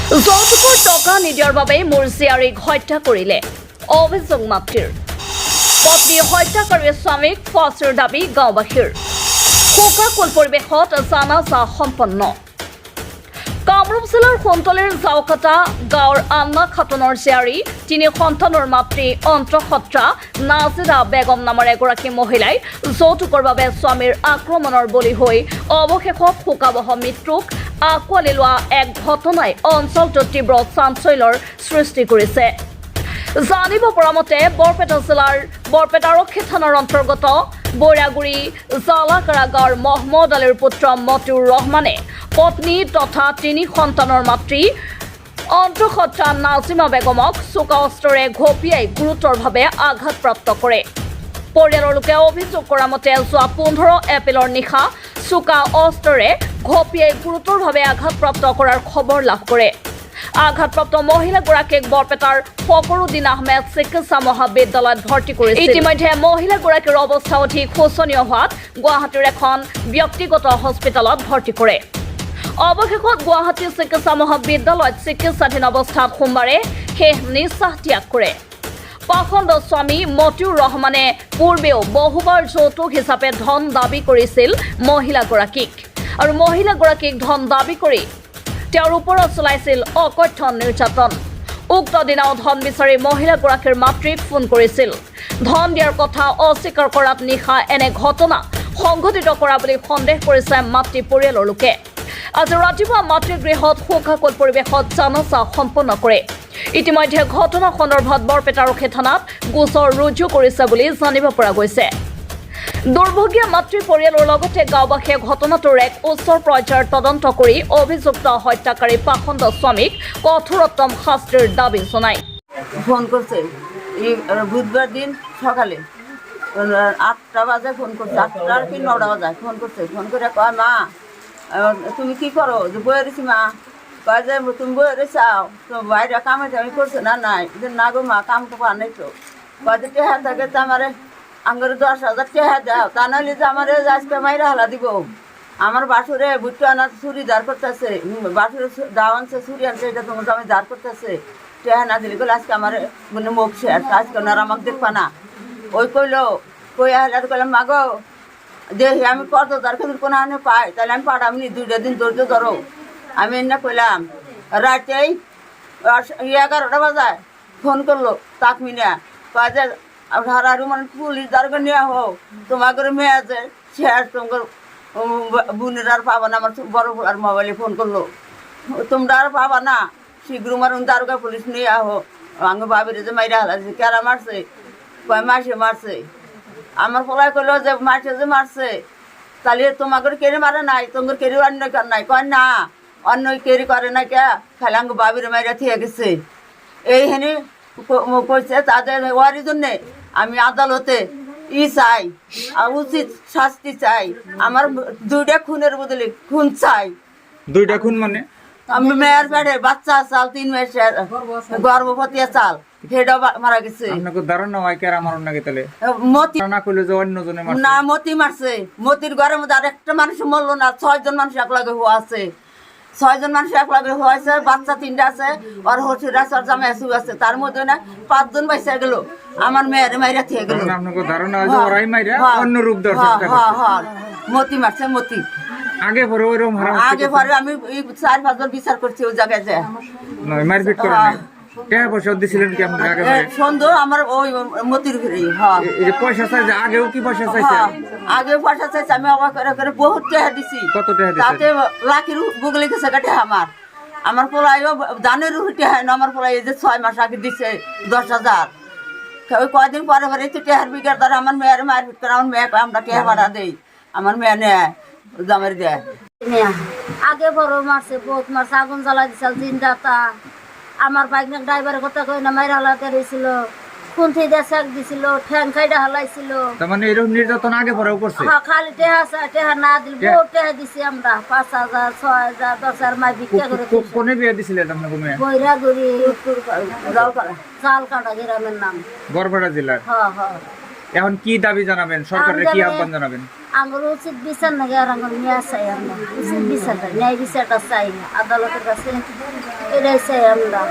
যৌতুকৰ টকা নিদিয়াৰ বাবে মোৰ জীয়াৰীক হত্যা কৰিলে অভিযোগ মাতৃৰ। পত্নী হত্যাকাৰী স্বামীক ফাঁচীৰ দাবী গাঁওবাসীৰ। শোকাকুল পৰিৱেশত জানাজা সম্পন্ন। কামৰূপ জিলাৰ সোণতলীৰ জাওকাটা গাঁৱৰ আন্না খাতুনৰ জীয়াৰী 3 সন্তানৰ মাতৃ অন্তঃসত্ত্বা নাজিৰা বেগম নামৰ এগৰাকী মহিলাই যৌতুকৰ বাবে স্বামীৰ আক্ৰমণৰ বলি হৈ অৱশেষত শোকাবহ মৃত্যুক আঁকোৱালি লোৱা এক ঘটনাই অঞ্চলটোত তীব্ৰ চাঞ্চল্যৰ সৃষ্টি কৰিছে। জানিব পৰা মতে বৰপেটা জিলাৰ বৰপেটা আৰক্ষী থানাৰ অন্তৰ্গত বৈৰাগুৰি জালাকাৰা গাঁৱৰ মহম্মদ আলীৰ পুত্ৰ মতিউৰ ৰহমানে পত্নী তথা 3 সন্তানৰ মাতৃ অন্তঃসত্ত্বা নাজিমা বেগমক চোকা অস্ত্ৰেৰে ঘপিয়াই গুৰুতৰভাৱে আঘাতপ্ৰাপ্ত কৰে। পৰিয়ালৰ লোকে অভিযোগ কৰা মতে যোৱা 15 এপ্ৰিলৰ নিশা চোকা অস্ত্ৰেৰে ঘপিয়াই গুৰুতৰভাৱে আঘাতপ্ৰাপ্ত কৰাৰ খবৰ লাভ কৰে। আঘাতপ্ৰাপ্ত মহিলাগৰাকীক বৰপেটাৰ ফকৰুদ্দিন আহমেদ চিকিৎসা মহাবিদ্যালয়ত ভৰ্তি কৰিছিল। ইতিমধ্যে মহিলাগৰাকীৰ অৱস্থা অধিক শোচনীয় হোৱাত গুৱাহাটীৰ এখন ব্যক্তিগত হস্পিটেলত ভৰ্তি কৰে। অৱশেষত গুৱাহাটী চিকিৎসা মহাবিদ্যালয়ত চিকিৎসাধীন অৱস্থাত সোমবাৰে শেষ নিশ্বাস ত্যাগ কৰে। পাখণ্ড স্বামী মতিউৰ ৰহমানে পূৰ্বেও বহুবাৰ যৌতুক হিচাপে ধন দাবী কৰিছিল মহিলাগৰাকীক আৰু মহিলাগৰাকীক ধন দাবী কৰি তেওঁৰ ওপৰত চলাইছিল অকথ্য নিৰ্যাতন। উক্ত দিনাও ধন বিচাৰি মহিলাগৰাকীৰ মাতৃক ফোন কৰিছিল। ধন দিয়াৰ কথা অস্বীকাৰ কৰাত নিশা এনে ঘটনা সংঘটিত কৰা বুলি সন্দেহ কৰিছে মাতৃ পৰিয়ালৰ লোকে। আজি ৰাতিপুৱা মাতৃগৃহত শোকাকুল পৰিৱেশত জানাজা সম্পন্ন কৰে। ইতিমধ্যে ঘটনা সন্দৰ্ভত বৰপেটা আৰক্ষী থানাত গোচৰ ৰুজু কৰিছে বুলি জানিব পৰা গৈছে। দুৰ্ভগীয়া মাতৃ পৰিয়ালৰ লগতে গাঁওবাসীয়ে ঘটনাটোৰ এক উচ্চ পৰ্যায়ৰ তদন্ত কৰি অভিযুক্ত হত্যাকাৰী পাখণ্ড স্বামীক কঠোৰতম শাস্তিৰ দাবী জনায়। ফোন করছে বুধবার দিন সকালে 8টা বাজে ফোন করছে, 8টা কি 9টা বাজায় ফোন করছে। ফোন করে কয় মা তুমি কি করো? যে বয়ে রয়েছি মা। কয় যে তুমি বয়ে রয়েছাও তো বাইরে কামে টামি করছে না নাই না গো মা কাম তো পার নাই তো। কয় যে টেহা থাকে তো আমার আঙ্গরে 10,000 টেহা দাও, তা নাহলে যে আমার আজকে মাইরা হালা দিব। আমার বাসুরে বুট্টু আনা চুরি দাঁড় করতেছে, বাসুরে দাও আনছে চুরি আনছে, এটা তোমার আমি দাঁড় করতেছে। টেহা না দিলে গেলে আজকে আমার মানে মুখ শেষ, আজকে ওনারা আমাকে দেখবা না। ওই কইলো কই আসলে আর কইলাম মাগো দেখি আমি কত দরকার কোনো আনে পাই তাহলে আমি পাঠামনি 2টা দিন ধৈর্য ধরো। আমি এনে কইলাম রাতেই 11টা বাজায় ফোন করলো তাকমিনা কয় যে হারারু মানে পুলিশ দরকার নেওয়া হোক তোমাকে মেয়ে আছে শেষ তোমার বোনের আর পাবা না। আমার বড় আর মোবাইলে ফোন করলো তোমরা আর পাবা না, শীঘ্র মারুন দারোগা পুলিশ নিয়ে আহো। আমি ভাবিরে যে মাইরা হালাছে কেরা মারছে? কয় মাসে মারছে। আমার পলাই করলো যে মাসে যে মারছে তাহলে তোমাকে কেড়ে মারে নাই, তোমার কেড়ে অন্য কার নাই? কয় না অন্য কেড়ে করে না কে, খালি আমি বাবির মাইরা থিয়ে গেছে। এইখানে কইছে তাদের ওয়ারি জন্যে আমি আদালতে চাই উচিত শাস্তি চাই। আমার 2টা খুনের বদলে খুন চাই। 2টা খুন মানে আমি মেয়ের পেটে বাচ্চা চাল 3 মাসের গর্ভবতী চাল সেটাও মারা গেছে। আপনাকে ধারণা হয় কেরা মারুন নাকি তাহলে মতি না কইলে যে অন্য জনে মারছে? না মতি মারছে। মতির ঘরের মধ্যে আর একটা মানুষ মরলো না, 6 জন মানুষ এক লাগে হওয়া আছে। 6 জন মানুষ এক লাগে হয়েছে, বাচ্চা 3টা আছে, আর হসুর আছে, আর জামাই আসু আছে। তার মধ্যে না 5 জন বাইসা গেল, আমার মেয়ের মাইরা থেকে গেল। আপনাকে ধারণা হয় যে ওরাই মাইরা অন্য রূপ দেওয়ার চেষ্টা করছে? মতি মারছে মতি। আগে পরে ওইরকম হারাম আগে পরে আমি 4-5 জন বিচার করছি ওই জায়গায় যায়। নয় মারপিট করে নাই? টাকা পয়সা দিছিলেন কি আপনি আগে পরে? সন্দেহ আমার ওই মতির ঘরে। হ্যাঁ এই যে পয়সা চাইছে আগেও কি পয়সা চাইছে? আগে পয়সা চাইছে আমি অবাক করে করে বহুত টাকা দিছি। কত টাকা দিছেন? তাতে লাখের বুগলে গেছে কাটে আমার পোলাইও দানের রুটি হয় না। আমার পোলাই এই যে 6 মাস আগে দিছে 10,000। ওই কয়দিন পরে পরে তো টেহার বিঘার দ্বারা আমার মেয়ের মারপিট করে। আমার মেয়ে আমরা টেহা ভাড়া দেই, আমার মেয়ে নেয় জামের দেয়। আগে বড় মারছে, বহুত মারছে, আগুন জ্বালা দিছিল 3 রাতা। আমার বাইক ড্রাইভারের কথা কই না মাইরা হালাতে রয়েছিল, খুন্তি দিয়ে শেক দিছিল, ঠ্যাং খাইডা হালাইছিল। তার মানে এরকম নির্যাতন আগে পরেও করছে? হ্যাঁ খালি টেহা না দিল, বহুত টেহা দিছি আমরা 5,000 6,000 10,000 মাই ভিক্ষা করে। কোনে বিয়ে দিছিলেন আপনাকে মেয়ে? বৈরাগুড়ি জালকাটা গ্রামের নাম, বরপেটা জেলার। হ্যাঁ হ্যাঁ। এখন কি দাবি জানাবেন, সরকারের কি আহ্বান জানাবেন? আমার উচিত বিচার নাকি আর আমার মেয়ে চাই, আমরা উচিত বিচার চাই, ন্যায় বিচারটা চাই না আদালতের কাছে। এটাই চাই আমরা।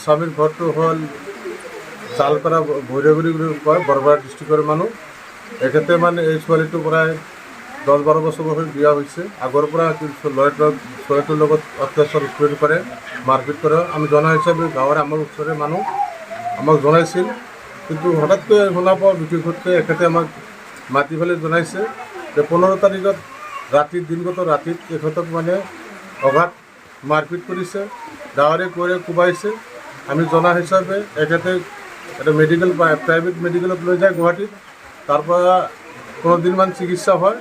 স্বামীর ঘরটো হল চালপাৰা ভৈৰৱী কয় বৰপেটা ডিষ্ট্ৰিক্টৰ মানুহ। এখেতে মানে এই ছোৱালীটো প্ৰায় 10-12 বছৰ হৈ বিয়া হৈছে। আগৰ পৰা ছোৱালীটোৰ লগত অত্যাচাৰ উৎপীড়ন কৰে, মাৰপিট কৰে। আমি জনা হিচাপে গাঁৱৰ আমাৰ ওচৰৰে মানুহ আমাক জনাইছিল, কিন্তু হঠাৎকৈ শুনা পাওঁ বিশেষকৈ এখেতে আমাক মাতি পেলাই জনাইছে যে 15 তাৰিখত দিনগত ৰাতিত এখেতক মানে অগাধ মাৰপিট কৰিছে, ডাৱৰে কোৰে কোবাইছে। আমি জনা হিচাপে এখেতে এটা প্ৰাইভেট মেডিকেলত লৈ যায় গুৱাহাটীত। তাৰ পৰা 15 দিনমান চিকিৎসা হয়।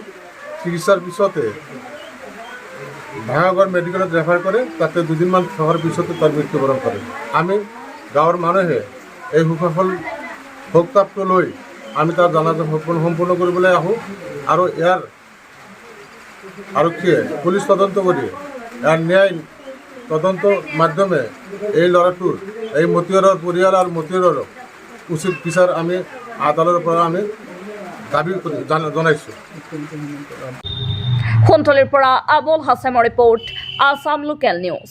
চিকিৎসাৰ পিছতে ভাঙাগড় মেডিকেলত ৰেফাৰ কৰে, তাতে 2 দিনমান থকাৰ পিছতে তাৰ মৃত্যুবৰণ কৰে। আমি গাঁৱৰ মানুহে এই শোকতাপটো লৈ আমি তাৰ জানাজা সম্পূৰ্ণ কৰিবলৈ আহোঁ, আৰু ইয়াৰ আৰক্ষীয়ে পুলিচ তদন্ত কৰি ইয়াৰ ন্যায় তদন্ত মাধ্যমে এই ল'ৰাটোৰ এই মতিয়ৰৰ পৰিয়াল আৰু মতিয়ৰৰ উচিত বিচাৰ আমি আদালতৰ পৰা আমি দাবী জনাইছোঁ। সোণতলীৰ পৰা আবুল হাছেমৰ ৰিপৰ্ট, আছাম লোকেল নিউজ।